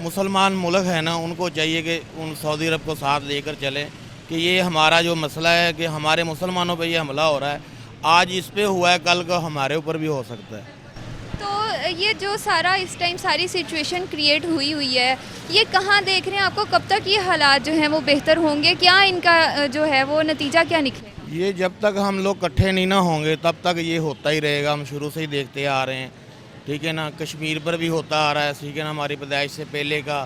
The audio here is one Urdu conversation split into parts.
مسلمان ملک ہے نا ان کو چاہیے کہ ان سعودی عرب کو ساتھ لے کر چلیں کہ یہ ہمارا جو مسئلہ ہے کہ ہمارے مسلمانوں پہ یہ حملہ ہو رہا ہے، آج اس پہ ہوا ہے کل کو ہمارے اوپر بھی ہو سکتا ہے۔ تو یہ جو سارا اس ٹائم ساری سچویشن کریٹ ہوئی ہے، یہ کہاں دیکھ رہے ہیں آپ کو کب تک یہ حالات جو ہیں وہ بہتر ہوں گے؟ کیا ان کا جو ہے وہ نتیجہ کیا نکلے؟ یہ جب تک ہم لوگ اکٹھے نہیں نہ ہوں گے تب تک یہ ہوتا ہی رہے گا، ہم شروع سے ہی دیکھتے آ رہے ہیں، ٹھیک ہے نا، کشمیر پر بھی ہوتا آ رہا ہے، ٹھیک ہے نا، ہماری پیدائش سے پہلے کا،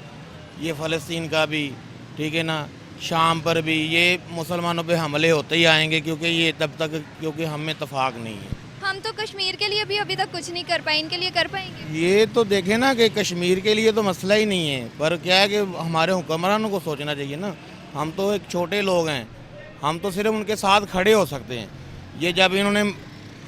یہ فلسطین کا بھی، ٹھیک ہے نا، شام پر بھی یہ مسلمانوں پہ حملے ہوتے ہی آئیں گے، کیونکہ یہ تب تک کیونکہ ہم میں اتفاق نہیں ہے۔ ہم تو کشمیر کے لیے بھی ابھی تک کچھ نہیں کر پائے، ان کے لیے کر پائیں گے؟ یہ تو دیکھیں نا کہ کشمیر کے لیے تو مسئلہ ہی نہیں ہے، پر کیا ہے کہ ہمارے حکمرانوں کو سوچنا چاہیے نا، ہم تو ایک چھوٹے لوگ ہیں، ہم تو صرف ان کے ساتھ کھڑے ہو سکتے ہیں۔ یہ جب انہوں نے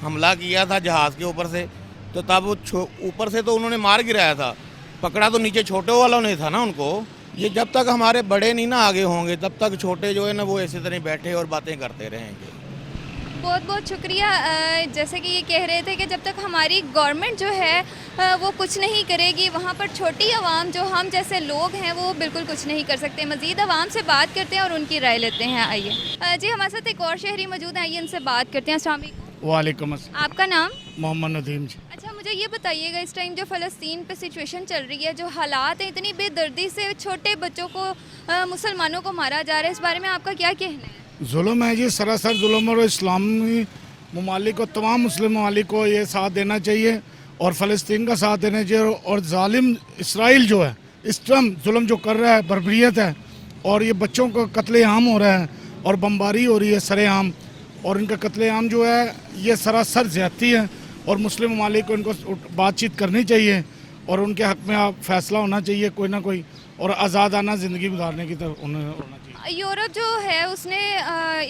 حملہ کیا تھا جہاز کے اوپر سے تو تب اوپر سے تو انہوں نے مار گرایا تھا، پکڑا تو نیچے چھوٹے والوں نے تھا نا ان کو۔ یہ جب تک ہمارے بڑے نہیں نا آگے ہوں گے تب تک چھوٹے جو ہے نا وہ اسی طرح بیٹھے اور باتیں کرتے رہیں گے۔ بہت بہت شکریہ۔ جیسے کہ یہ کہہ رہے تھے کہ جب تک ہماری گورنمنٹ جو ہے وہ کچھ نہیں کرے گی، وہاں پر چھوٹی عوام جو ہم جیسے لوگ ہیں وہ بالکل کچھ نہیں کر سکتے۔ مزید عوام سے بات کرتے ہیں اور ان کی رائے لیتے ہیں۔ آئیے جی، ہمارے ساتھ ایک اور شہری موجود ہیں، آئیے ان سے بات کرتے ہیں۔ السلام علیکم۔ وعلیکم السلام۔ آپ کا نام؟ محمد ندیم جی۔ اچھا، مجھے یہ بتائیے گا، اس ٹائم جو فلسطین پہ سچویشن چل رہی ہے، جو حالات ہیں، اتنی بے دردی سے چھوٹے بچوں کو مسلمانوں کو مارا جا رہا ہے، اس بارے میں آپ کا کیا کہنا ہے؟ ظلم ہے جی، سراسر ظلم، اور اسلامی ممالک کو، تمام مسلم ممالک کو یہ ساتھ دینا چاہیے اور فلسطین کا ساتھ دینا چاہیے۔ اور ظالم اسرائیل جو ہے اس ٹائم ظلم جو کر رہا ہے، بربریت ہے، اور یہ بچوں کا قتل عام ہو رہا ہے اور بمباری ہو رہی ہے سرے عام، اور ان کا قتل عام جو ہے یہ سراسر زیادتی ہے، اور مسلم ممالک کو ان کو بات چیت کرنی چاہیے اور ان کے حق میں فیصلہ ہونا چاہیے کوئی نہ کوئی، اور آزادانہ زندگی گزارنے کی طرف انہیں ہونا چاہیے۔ یورپ جو ہے اس نے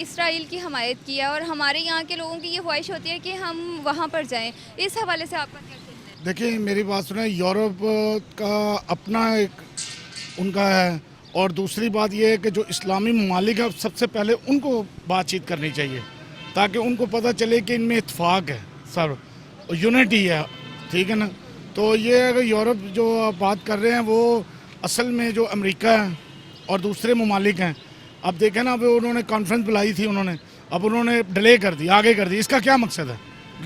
اسرائیل کی حمایت کی ہے، اور ہمارے یہاں کے لوگوں کی یہ خواہش ہوتی ہے کہ ہم وہاں پر جائیں۔ اس حوالے سے آپ کا کیا کہنا ہے؟ دیکھیں میری بات سنیں، یورپ کا اپنا ایک ان کا ہے، اور دوسری بات یہ ہے کہ جو اسلامی ممالک ہیں سب سے پہلے ان کو بات چیت کرنی چاہیے تاکہ ان کو پتہ چلے کہ ان میں اتفاق ہے، سر یونٹی ہے، ٹھیک ہے نا۔ تو یہ اگر یورپ جو بات کر رہے ہیں وہ اصل میں جو امریکہ ہے اور دوسرے ممالک ہیں، اب دیکھیں نا، اب انہوں نے کانفرنس بلائی تھی انہوں نے، اب انہوں نے ڈیلے کر دی، آگے کر دی۔ اس کا کیا مقصد ہے؟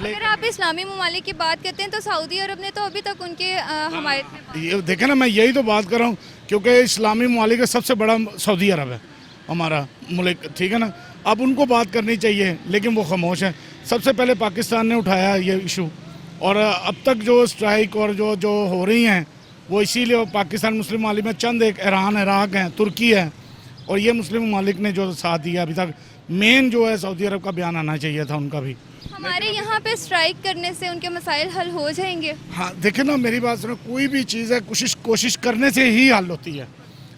اگر آپ اسلامی ممالک کی بات کرتے ہیں تو سعودی عرب نے تو ابھی تک ان کے حمایت میں یہ دیکھیں نا، میں یہی تو بات کر رہا ہوں، کیونکہ اسلامی ممالک کا سب سے بڑا سعودی عرب ہے ہمارا ملک، ٹھیک ہے نا۔ اب ان کو بات کرنی چاہیے لیکن وہ خاموش ہیں۔ سب سے پہلے پاکستان نے اٹھایا یہ ایشو، اور اب تک جو اسٹرائک اور جو ہو رہی ہیں وہ اسی لیے پاکستان مسلم ممالک میں چند ایک ایران، عراق ہیں، ترکی ہے، اور یہ مسلم ممالک نے جو ساتھ دیا ابھی تک۔ مین جو ہے سعودی عرب کا بیان آنا چاہیے تھا ان کا بھی۔ ہمارے یہاں پہ اسٹرائک کرنے سے ان کے مسائل حل ہو جائیں گے؟ ہاں دیکھیں نا، میری بات سنو، کوئی بھی چیز ہے کوشش کرنے سے ہی حل ہوتی ہے۔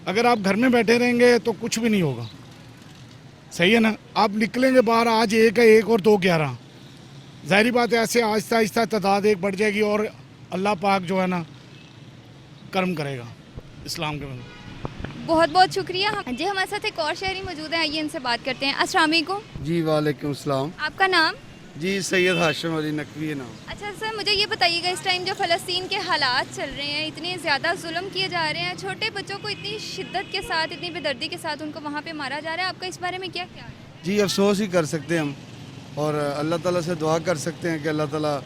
اگر آپ گھر میں بیٹھے رہیں گے تو کچھ بھی نہیں ہوگا، صحیح ہے نا۔ آپ نکلیں گے باہر، آج ایک ہے، ایک اور دو 11، ظاہری بات ہے ایسے آہستہ آہستہ تعداد ایک بڑھ جائے گی، اور اللہ پاک جو ہے نا کرم کرے گا اسلام کے بندے۔ بہت بہت شکریہ۔ جی، ہمارے ساتھ ایک اور شہری موجود ہیں، آئیے ان سے بات کرتے ہیں۔ السلام علیکم۔ جی وعلیکم السلام۔ آپ کا نام؟ جی سید ہاشم علی نقوی ہے نام۔ اچھا سر، مجھے یہ بتائیے گا، اس ٹائم جو فلسطین کے حالات چل رہے ہیں، اتنے زیادہ ظلم کیے جا رہے ہیں، چھوٹے بچوں کو اتنی شدت کے ساتھ، اتنی بے دردی کے ساتھ ان کو وہاں پہ مارا جا رہا ہے، آپ کا اس بارے میں کیا خیال ہے؟ جی افسوس ہی کر سکتے ہیں ہم، اور اللہ تعالیٰ سے دعا کر سکتے ہیں کہ اللہ تعالیٰ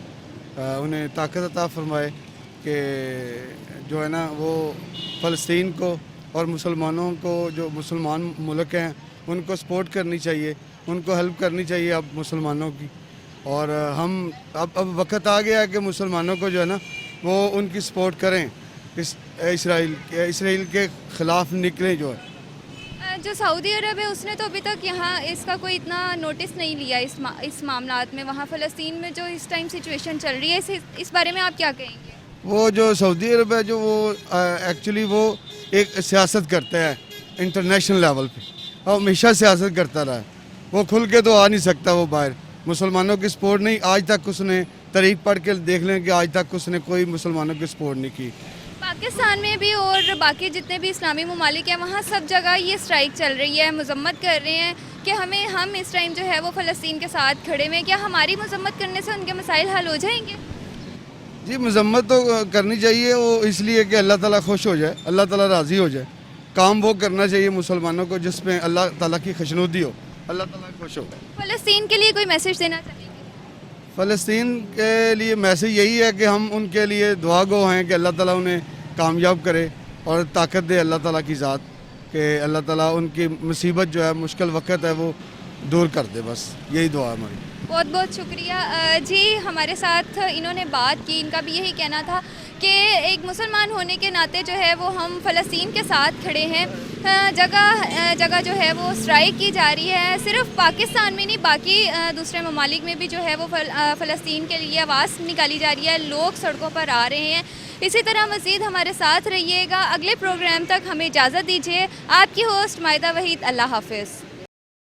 انہیں طاقت عطا فرمائے کہ جو ہے نا وہ فلسطین کو اور مسلمانوں کو، جو مسلمان ملک ہیں ان کو سپورٹ کرنی چاہیے، ان کو ہیلپ کرنی چاہیے اب مسلمانوں کی۔ اور ہم اب وقت آ گیا ہے کہ مسلمانوں کو جو ہے نا وہ ان کی سپورٹ کریں، اسرائیل کے خلاف نکلیں جو ہے۔ جو سعودی عرب ہے اس نے تو ابھی تک یہاں اس کا کوئی اتنا نوٹس نہیں لیا اس معاملات میں، وہاں فلسطین میں جو اس ٹائم سچویشن چل رہی ہے، اس بارے میں آپ کیا کہیں گے؟ وہ جو سعودی عرب ہے جو وہ ایکچولی وہ ایک سیاست کرتا ہے انٹرنیشنل لیول پہ، اور ہمیشہ سیاست کرتا رہا ہے، وہ کھل کے تو آ نہیں سکتا وہ باہر۔ مسلمانوں کی سپورٹ نہیں، آج تک اس نے تاریخ پڑھ کے دیکھ لیں کہ آج تک اس نے کوئی مسلمانوں کی سپورٹ نہیں کی۔ پاکستان میں بھی اور باقی جتنے بھی اسلامی ممالک ہیں وہاں سب جگہ یہ اسٹرائک چل رہی ہے، مذمت کر رہے ہیں کہ ہم اس ٹائم جو ہے وہ فلسطین کے ساتھ کھڑے ہوئے ہیں۔ کیا ہماری مذمت کرنے سے ان کے مسائل حل ہو جائیں گے؟ جی مذمت تو کرنی چاہیے، وہ اس لیے کہ اللہ تعالیٰ خوش ہو جائے، اللہ تعالیٰ راضی ہو جائے. کام وہ کرنا چاہیے مسلمانوں کو جس میں اللہ تعالیٰ کی خوشنودی ہو، اللہ تعالیٰ خوش ہو. فلسطین کے لیے کوئی میسیج دینا چاہیں گے؟ فلسطین کے لیے میسیج یہی ہے کہ ہم ان کے لیے دعا گو ہیں کہ اللہ تعالیٰ انہیں کامیاب کرے اور طاقت دے اللہ تعالیٰ کی ذات، کہ اللہ تعالیٰ ان کی مصیبت جو ہے، مشکل وقت ہے، وہ دور کر دے. بس یہی دعا ہے ہماری. بہت بہت شکریہ. جی ہمارے ساتھ انہوں نے بات کی، ان کا بھی یہی کہنا تھا کہ ایک مسلمان ہونے کے ناطے جو ہے وہ ہم فلسطین کے ساتھ کھڑے ہیں. جگہ جگہ جو ہے وہ اسٹرائک کی جا رہی ہے، صرف پاکستان میں نہیں باقی دوسرے ممالک میں بھی جو ہے وہ فلسطین کے لیے آواز نکالی جا رہی ہے، لوگ سڑکوں پر آ رہے ہیں. اسی طرح مزید ہمارے ساتھ رہیے گا. اگلے پروگرام تک ہمیں اجازت دیجیے. آپ کی ہوسٹ مائدہ وحید. اللہ حافظ.